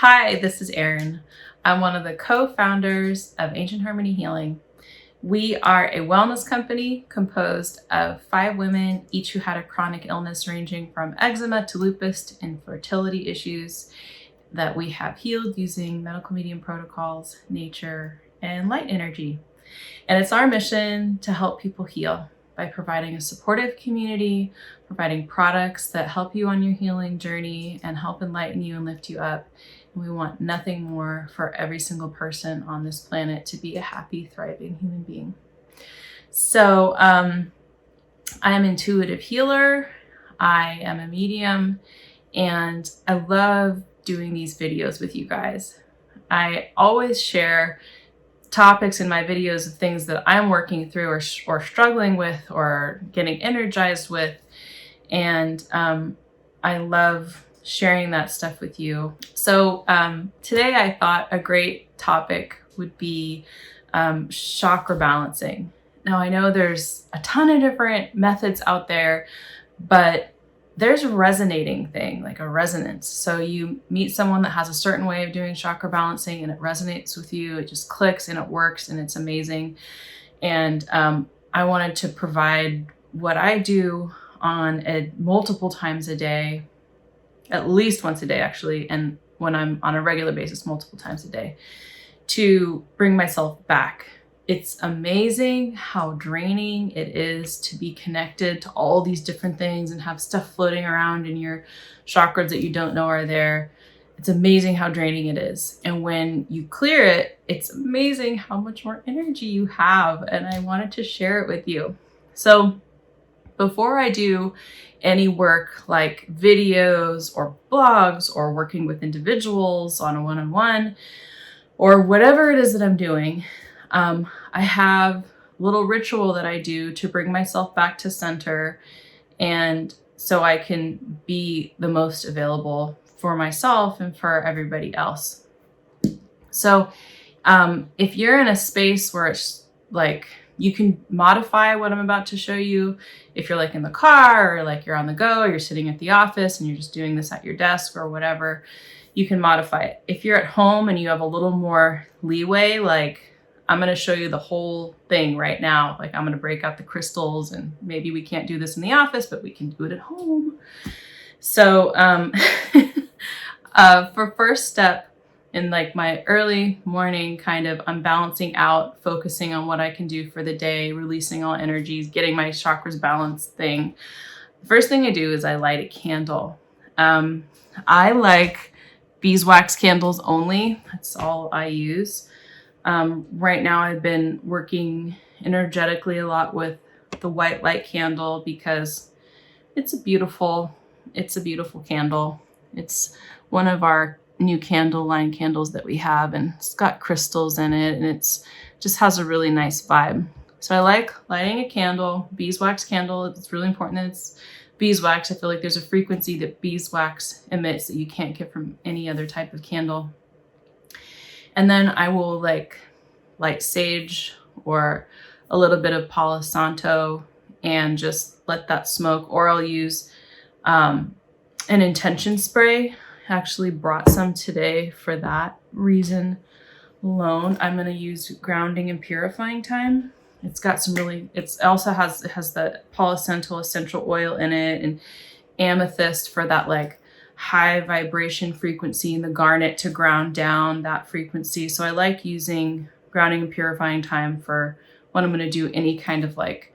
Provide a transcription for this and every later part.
Hi, this is Erin. I'm one of the co-founders of Ancient Harmony Healing. We are a wellness company composed of 5 women, each who had a chronic illness ranging from eczema to lupus to infertility issues that we have healed using medical medium protocols, nature, and light energy. And it's our mission to help people heal by providing a supportive community, providing products that help you on your healing journey and help enlighten you and lift you up. And we want nothing more for every single person on this planet to be a happy, thriving human being. So I am an intuitive healer. I am a medium, and I love doing these videos with you guys. I always share topics in my videos of things that I'm working through or struggling with or getting energized with. And I love sharing that stuff with you. So today I thought a great topic would be chakra balancing. Now I know there's a ton of different methods out there, but there's a resonating thing, like a resonance. So you meet someone that has a certain way of doing chakra balancing and it resonates with you, it just clicks and it works and it's amazing. And I wanted to provide what I do on multiple times a day, at least once a day actually, and when I'm on a regular basis, multiple times a day, to bring myself back. It's amazing how draining it is to be connected to all these different things and have stuff floating around in your chakras that you don't know are there. It's amazing how draining it is. And when you clear it, it's amazing how much more energy you have. And I wanted to share it with you. So before I do any work like videos or blogs or working with individuals on a one-on-one or whatever it is that I'm doing, I have a little ritual that I do to bring myself back to center, and so I can be the most available for myself and for everybody else. So if you're in a space where it's like you can modify what I'm about to show you, if you're like in the car or like you're on the go, or you're sitting at the office and you're just doing this at your desk or whatever, you can modify it. If you're at home and you have a little more leeway, like I'm going to show you the whole thing right now. Like I'm going to break out the crystals, and maybe we can't do this in the office, but we can do it at home. So for first step in like my early morning kind of, I'm balancing out, focusing on what I can do for the day, releasing all energies, getting my chakras balanced thing. The first thing I do is I light a candle. I like beeswax candles only. That's all I use. Right now I've been working energetically a lot with the white light candle because it's a beautiful candle. It's one of our new candle line candles that we have, and it's got crystals in it, and it's just has a really nice vibe. So I like lighting a candle, beeswax candle. It's really important that it's beeswax. I feel like there's a frequency that beeswax emits that you can't get from any other type of candle. And then I will like light sage or a little bit of Palo Santo and just let that smoke. Or I'll use an intention spray. I actually brought some today for that reason alone. I'm going to use grounding and purifying time. It's got some it also has the Palo Santo essential oil in it, and amethyst for that like high vibration frequency, and the garnet to ground down that frequency. So I like using grounding and purifying time for when I'm going to do any kind of like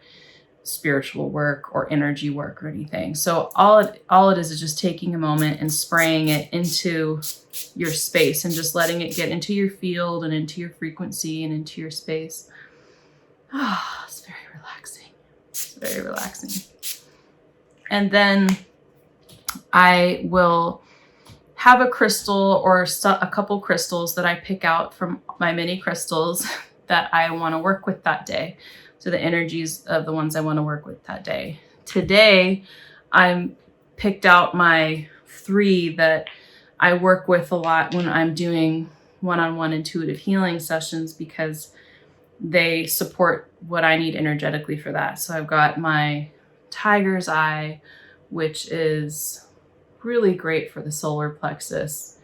spiritual work or energy work or anything. So all it is just taking a moment and spraying it into your space and just letting it get into your field and into your frequency and into your space. It's very relaxing. It's very relaxing. And then I will have a crystal or a couple crystals that I pick out from my mini crystals that I want to work with that day. So the energies of the ones I want to work with that day. Today, I'm picked out my 3 that I work with a lot when I'm doing one-on-one intuitive healing sessions, because they support what I need energetically for that. So I've got my tiger's eye, which is really great for the solar plexus.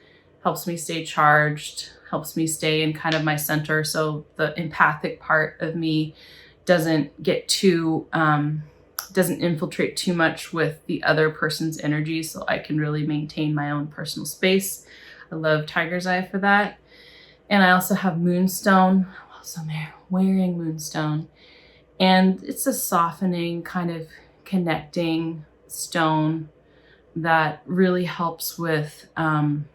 helps me stay charged, helps me stay in kind of my center. So the empathic part of me doesn't get too, doesn't infiltrate too much with the other person's energy. So I can really maintain my own personal space. I love Tiger's Eye for that. And I also have Moonstone. I'm also wearing Moonstone. And it's a softening, kind of connecting stone that really helps with, I'm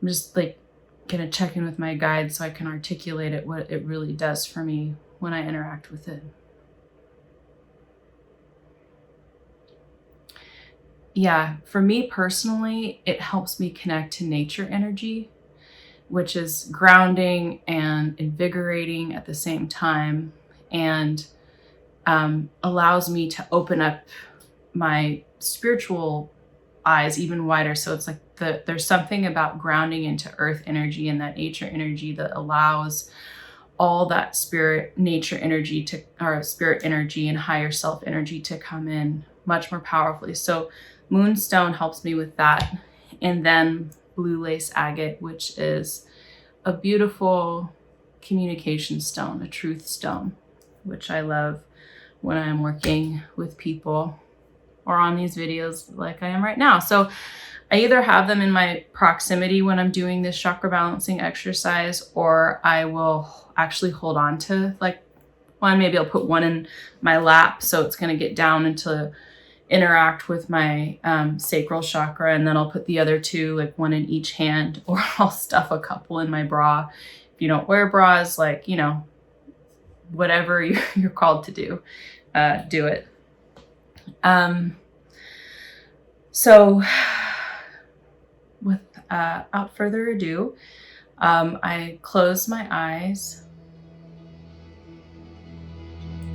just like gonna check in with my guide so I can articulate it, what it really does for me when I interact with it. Yeah, for me personally, it helps me connect to nature energy, which is grounding and invigorating at the same time, and allows me to open up my spiritual eyes even wider. So it's like there's something about grounding into earth energy and that nature energy that allows all that spirit, nature energy to, or spirit energy and higher self energy to come in much more powerfully. So Moonstone helps me with that. And then blue lace agate, which is a beautiful communication stone, a truth stone, which I love when I'm working with people or on these videos like I am right now. So I either have them in my proximity when I'm doing this chakra balancing exercise, or I will actually hold on to like one. Maybe I'll put one in my lap so it's going to get down and to interact with my sacral chakra, and then I'll put the other two, like one in each hand, or I'll stuff a couple in my bra. If you don't wear bras, like, you know, whatever you're called to do it. So without further ado, I close my eyes.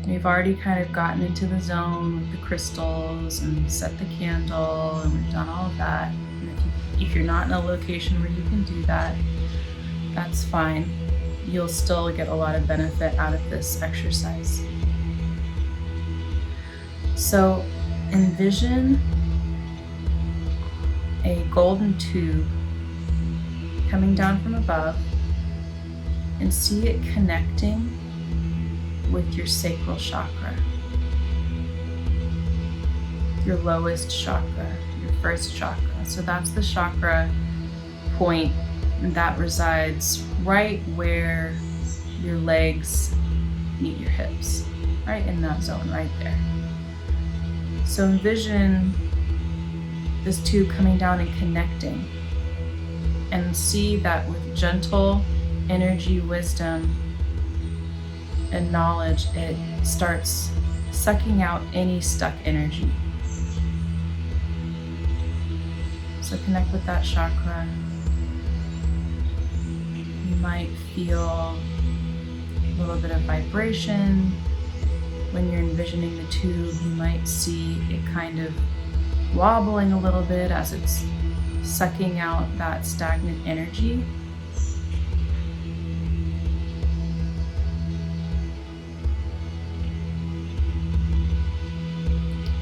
We've already kind of gotten into the zone with the crystals and set the candle, and we've done all of that. And if you're not in a location where you can do that, that's fine. You'll still get a lot of benefit out of this exercise. So envision a golden tube coming down from above, and see it connecting with your sacral chakra, your lowest chakra, your first chakra. So that's the chakra point that resides right where your legs meet your hips, right in that zone right there. So envision this tube coming down and connecting, and see that with gentle energy, wisdom, and knowledge, it starts sucking out any stuck energy. So connect with that chakra. You might feel a little bit of vibration. When you're envisioning the tube, you might see it kind of wobbling a little bit as it's sucking out that stagnant energy.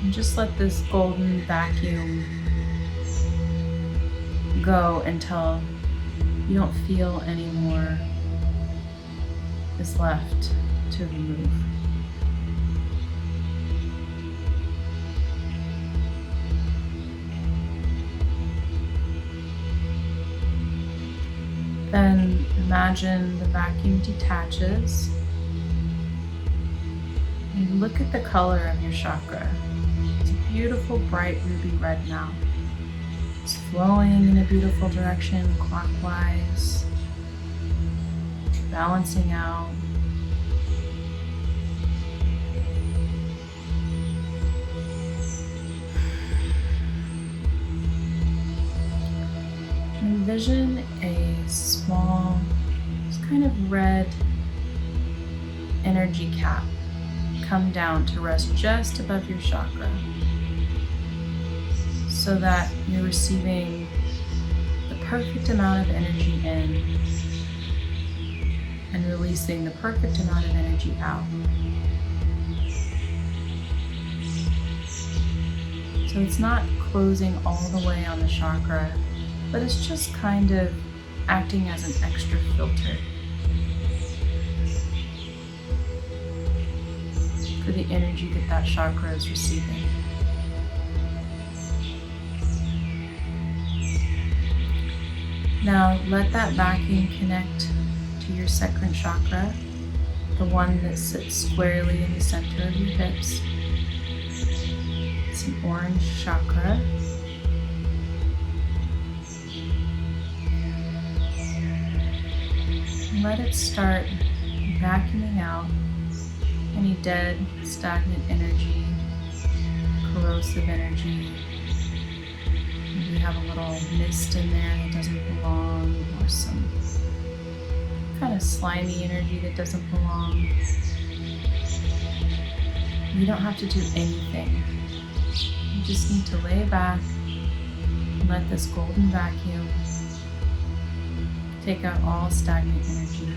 And just let this golden vacuum go until you don't feel any more is left to remove. Then imagine the vacuum detaches, and look at the color of your chakra. It's a beautiful, bright ruby red now. It's flowing in a beautiful direction, clockwise, balancing out. Envision a small, kind of red energy cap come down to rest just above your chakra, so that you're receiving the perfect amount of energy in and releasing the perfect amount of energy out. So it's not closing all the way on the chakra, but it's just kind of acting as an extra filter for the energy that that chakra is receiving. Now let that vacuum connect to your sacral chakra, the one that sits squarely in the center of your hips. It's an orange chakra. And let it start vacuuming out any dead, stagnant energy, corrosive energy. Maybe you have a little mist in there that doesn't belong, or some kind of slimy energy that doesn't belong. You don't have to do anything. You just need to lay back and let this golden vacuum take out all stagnant energy.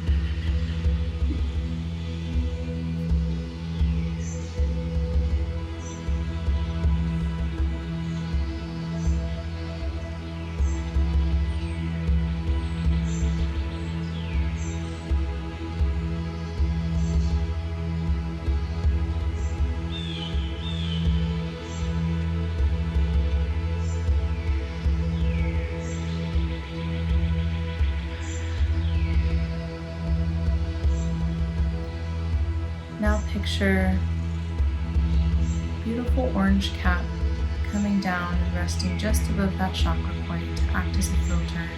Now picture a beautiful orange cap coming down and resting just above that chakra point to act as a filter,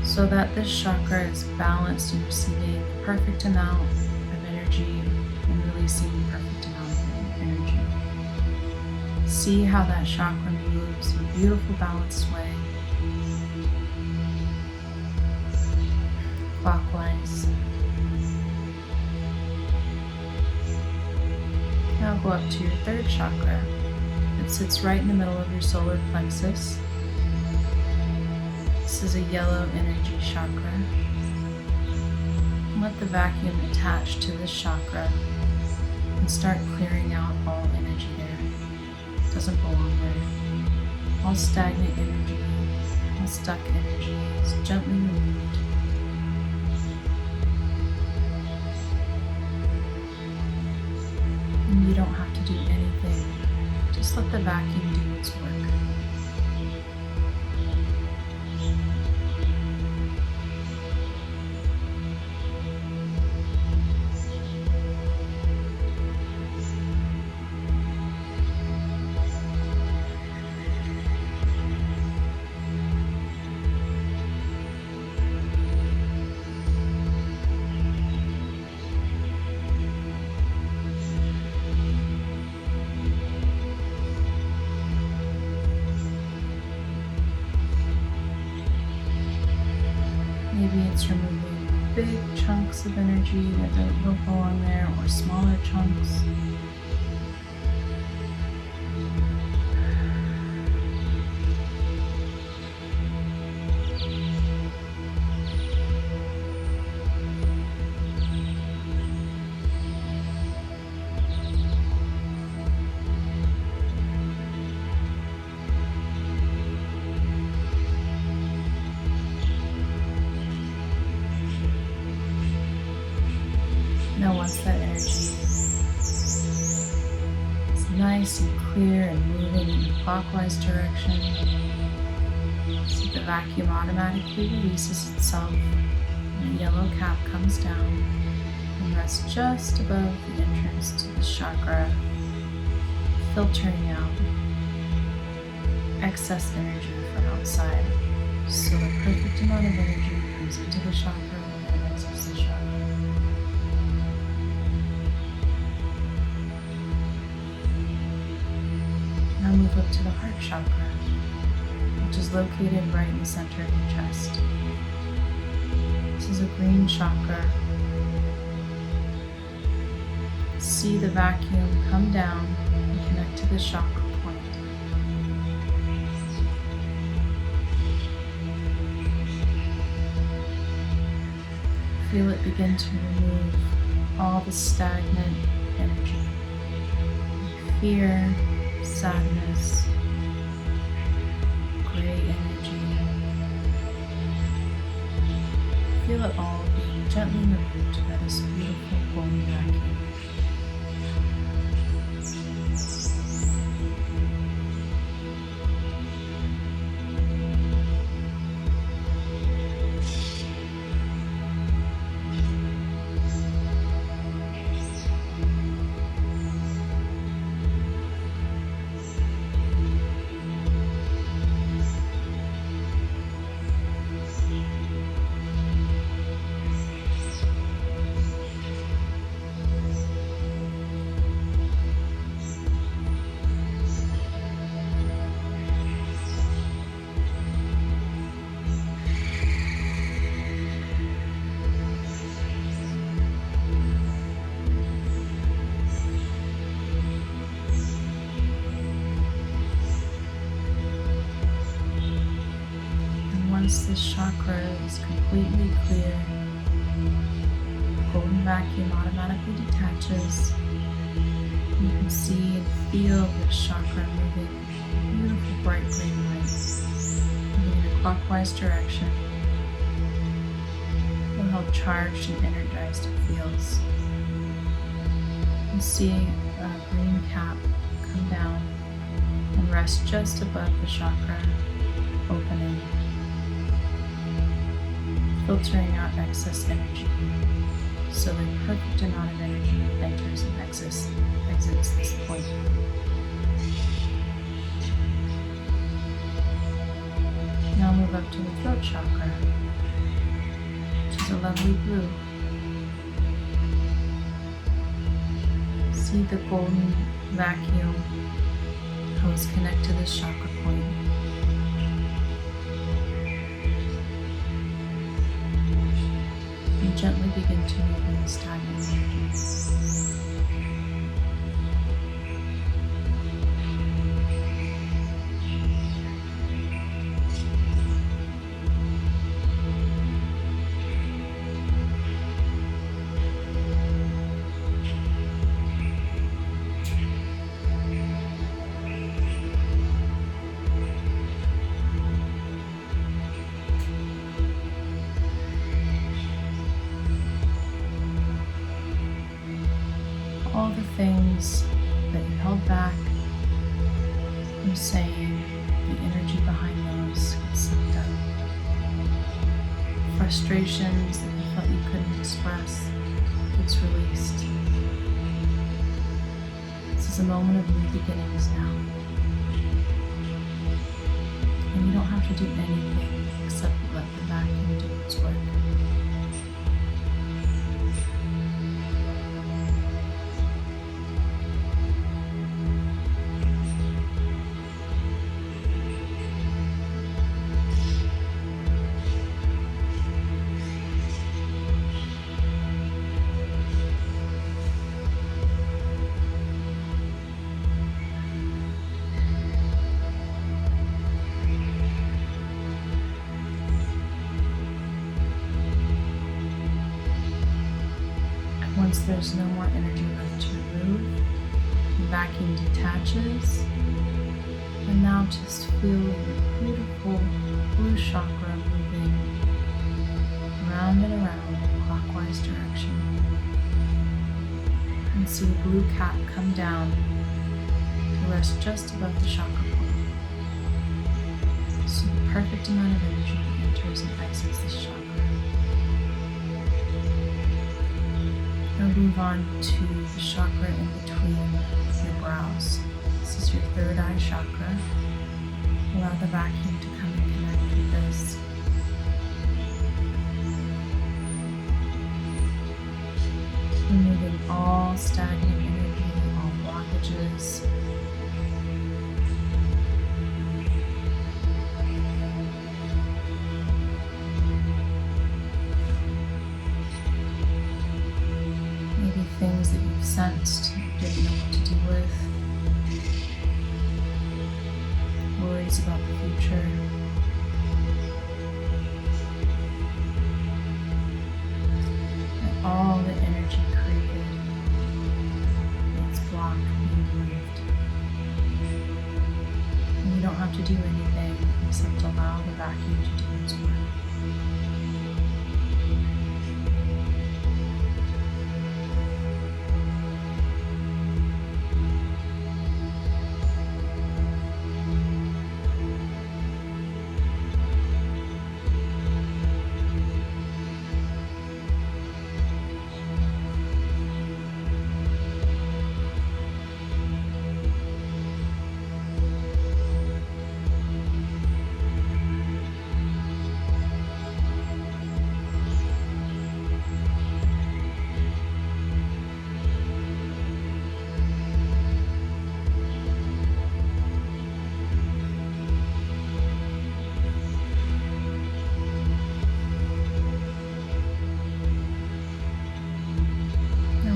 so that this chakra is balanced and receiving the perfect amount of energy and releasing the perfect amount of energy. See how that chakra moves in a beautiful balanced way, clockwise. Now go up to your third chakra. It sits right in the middle of your solar plexus. This is a yellow energy chakra. And let the vacuum attach to this chakra and start clearing out all energy there. It doesn't belong there. All stagnant energy, all stuck energy is gently removed. And you don't have to do anything. Just let the vacuum do its work. Maybe it's removing big chunks of energy that don't belong there, or smaller chunks. Now once that energy is nice and clear and moving in the clockwise direction, so the vacuum automatically releases itself and the yellow cap comes down and rests just above the entrance to the chakra, filtering out excess energy from outside, so the perfect amount of energy comes into the chakra and exits the chakra. Now move up to the heart chakra, which is located right in the center of your chest. This is a green chakra. See the vacuum come down and connect to the chakra point. Feel it begin to remove all the stagnant energy, fear, sadness, gray energy. Feel it all being gently removed by this beautiful golden vacuum. Once this chakra is completely clear, the golden vacuum automatically detaches. You can see and feel this chakra moving beautiful bright green light, moving in a clockwise direction. Feel how charged and energized it feels. And seeing a green cap come down and rest just above the chakra opening, filtering out excess energy, so the perfect amount of energy enters and exits this point. Now move up to the throat chakra, which is a lovely blue. See the golden vacuum, how it's connected to this chakra point. And gently begin to move in the stagnant energies. All the things that you held back from saying, the energy behind those gets sucked up. Frustrations that you felt you couldn't express gets released. This is a moment of new beginnings now. And you don't have to do anything except let the vacuum do its work. Once there's no more energy left to remove, the vacuum detaches, and now just feel the beautiful blue chakra moving around and around in a clockwise direction. And see the blue cap come down to rest just above the chakra point. So the perfect amount of energy enters and exits this chakra. Now move on to the chakra in between your brows. This is your third eye chakra. Allow the vacuum to come and connect with this. Removing all stagnant energy, all blockages. Things that you've sensed you didn't know what to do with, worries about the future, and all the energy created that's blocked being moved. And you don't have have to do anything except allow the vacuum to do its work.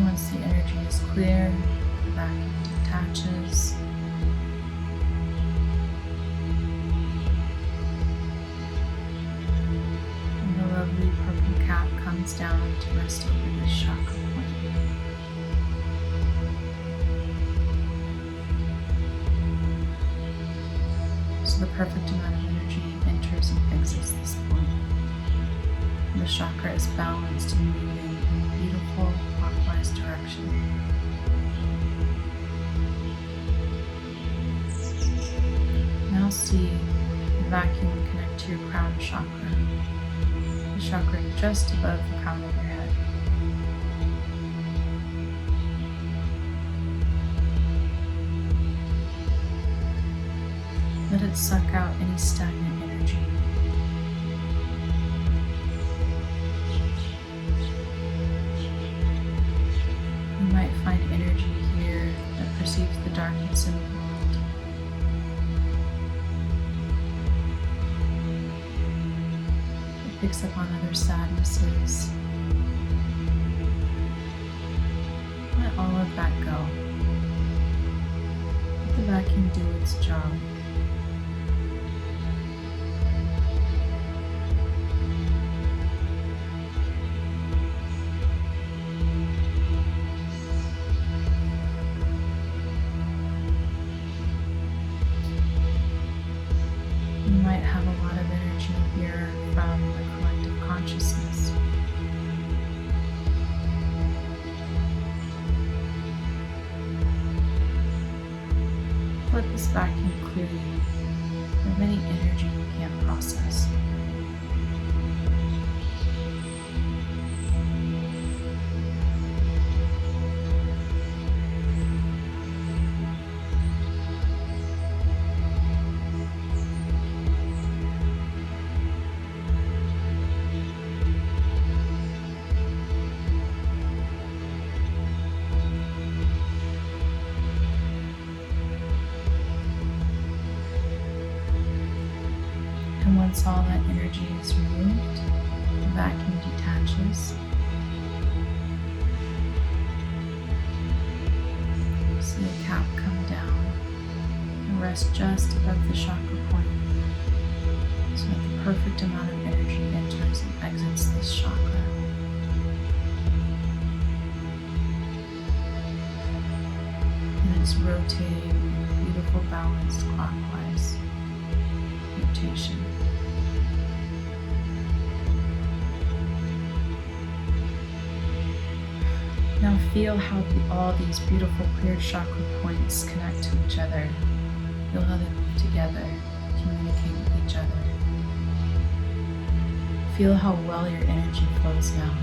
Once the energy is clear, the vacuum detaches. And the lovely purple cap comes down to rest over this chakra point. So the perfect amount of energy enters and exits this point. And the chakra is balanced and moving in a beautiful clockwise direction. Now see the vacuum connect to your crown chakra, the chakra just above the crown of your head. Let it suck out any stagnant energy. You might find energy here that perceives the darkness in the world. It picks up on other sadnesses. Let all of that go. Let the vacuum do its job. You might have a lot of energy here from the collective consciousness. Let this vacuum clear you of any energy you can't process. And once all that energy is removed, the vacuum detaches. See the cap come down and rest just above the chakra point, so that the perfect amount of energy enters and exits this chakra. And it's rotating in a beautiful balanced clockwise rotation. Now feel how all these beautiful clear chakra points connect to each other. Feel how they move together, communicate with each other. Feel how well your energy flows now.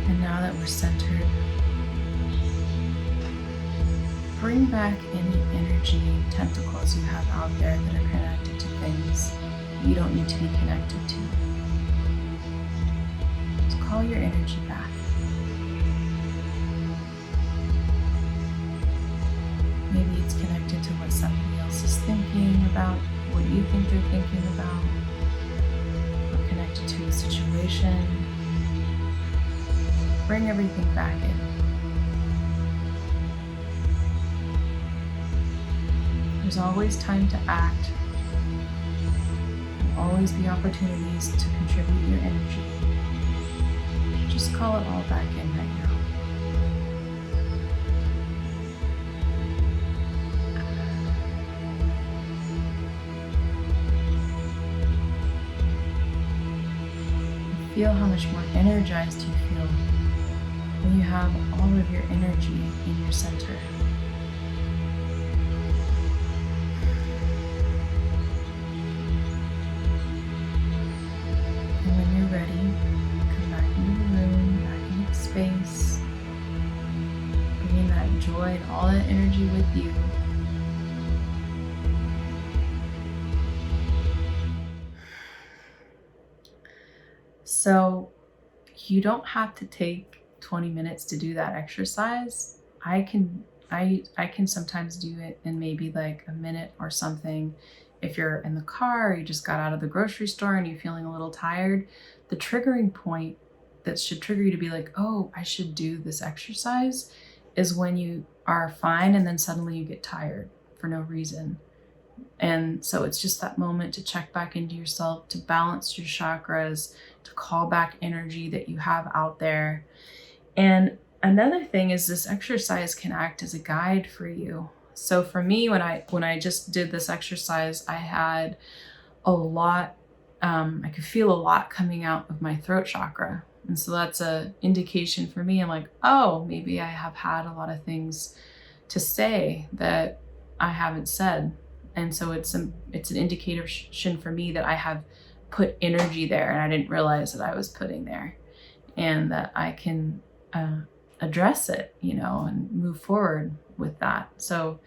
And now that we're centered, bring back any energy tentacles you have out there that are connected to things you don't need to be connected to. So call your energy back. Maybe it's connected to what somebody else is thinking about, what you think they're thinking about, or connected to a situation. Bring everything back in. There's always time to act. There'll always be opportunities to contribute your energy. Just call it all back in right now. feel how much more energized you feel when you have all of your energy in your center. And when you're ready, come back into the room, back into the space, bringing that joy and all that energy with you. So you don't have to take 20 minutes to do that exercise. I can sometimes do it in maybe like a minute or something. If you're in the car, or you just got out of the grocery store and you're feeling a little tired, the triggering point that should trigger you to be like, oh, I should do this exercise is when you are fine and then suddenly you get tired for no reason. And so it's just that moment to check back into yourself, to balance your chakras, to call back energy that you have out there. And another thing is this exercise can act as a guide for you. So for me, when I just did this exercise, I had a lot, I could feel a lot coming out of my throat chakra. And so that's an indication for me. I'm like, oh, maybe I have had a lot of things to say that I haven't said. And so it's an indication for me that I have put energy there and I didn't realize that I was putting there, and that I can address it, and move forward with that. So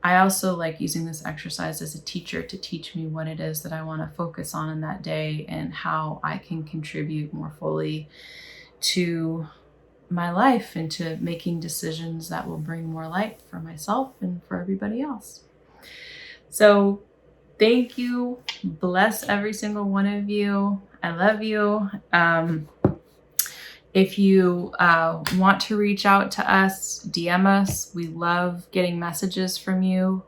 I also like using this exercise as a teacher to teach me what it is that I want to focus on in that day and how I can contribute more fully to my life and to making decisions that will bring more light for myself and for everybody else. So thank you. Bless every single one of you. I love you. If you want to reach out to us, DM us. We love getting messages from you.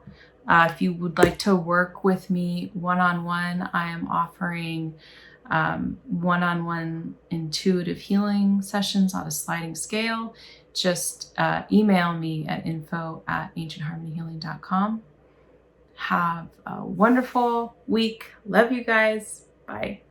If you would like to work with me one-on-one, I am offering one-on-one intuitive healing sessions on a sliding scale. Just email me at info@ancientharmonyhealing.com. Have a wonderful week. Love you guys. Bye.